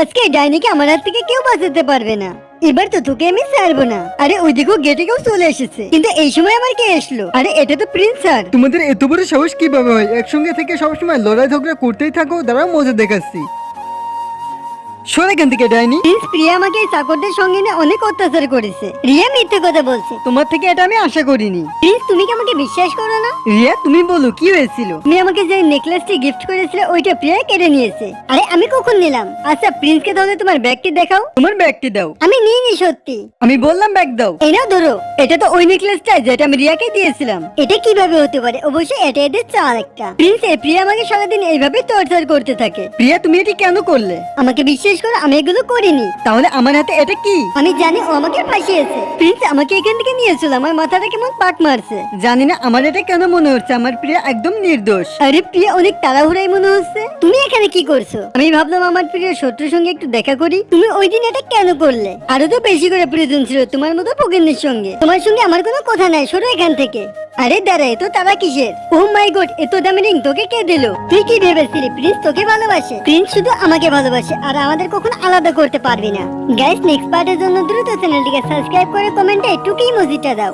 আজকে এই ডাইনিকে আমার হাত থেকে কেউ বাঁচাতে পারবে না। এবার তো তোকে আমি ছাড়বো না। আরে ওইদিকেও গেটে কেউ চলে এসেছে, কিন্তু এই সময় আমার কে আসলো? আরে এটা তো প্রিন্স স্যার। তোমাদের এত বড় সাহস কিভাবে হয়? একসঙ্গে থেকে সবসময় লড়াই ঝগড়া করতেই থাকো, দাঁড়াও মজা দেখাচ্ছি। সরে এখান থেকে ডাইনি। প্রিন্স প্রিয়া আমাকে এই চাকরদের সঙ্গে নিয়ে অনেক অত্যাচার করেছে। রিয়া মিথ্যে কথা বলছে। তোমার থেকে এটা আমি আশা করিনি। প্রিন্স তুমি কি আমাকে বিশ্বাস করো না? রিয়া তুমি বলো কি হয়েছিল? তুমি আমাকে যে নেকলেসটি গিফট করেছিলে ওইটা প্রিয়া কেড়ে নিয়েছে। আরে আমি কখন নিলাম? আচ্ছা প্রিন্সকে তাহলে তোমার ব্যাগটি দেখাও। তোমার ব্যাগটি দাও। আমি নিইনি সত্যি। আমি বললাম ব্যাগ দাও। এই নাও ধরো। এটা তো ওই নেকলেসটা যেটা আমি রিয়াকে দিয়েছিলাম। এটা কিভাবে হতে পারে? অবশ্যই এটা এদের চাল একটা। প্রিন্স প্রিয়া আমাকে সারাদিন এইভাবে টর্চার করতে থাকে। প্রিয়া তুমি এটি কেন করলে? আমাকে বিশ্বাস করো আমি এগুলো করিনি। তাহলে আমার হাতে এটা কি? আমি জানি ও আমাকে ফাঁসিয়েছে। প্রিন্স আমাকে এখান থেকে নিয়েছিল, আমার মাথাটা কেমন পাক মারছে। জানি না আমার এটা কেন মনে হচ্ছে আমার প্রিয়া একদম নির্দোষ। আরে প্রিয়া অনেক তাড়াহুড়াই মনে হচ্ছে। তুমি এখানে কি করছো? আমি ভাবলাম আমার প্রিয় শত্রুর সঙ্গে একটু দেখা করি। তুমি ওই দিন এটা কেন করলে? আরো তো বেশি করে প্রয়োজন ছিল তোমার মতো ফকিন্নির সঙ্গে। তোমার সঙ্গে আমার কোনো কথা নাই, সরো এখান থেকে। আরে দাঁড়া, এত তারা কিসের? ও মাই গড, এত দামি রিং তোকে কে দিল? তুই কি ভেবেছিলি প্রিন্স তোকে ভালোবাসে? প্রিন্স শুধু আমাকে ভালোবাসে, আর আমাদের কখনো আলাদা করতে পারবি না। গাইস, নেক্সট পার্টের জন্য দ্রুত চ্যানেলটিকে সাবস্ক্রাইব করে কমেন্টে টুকি ইমোজিটা দাও।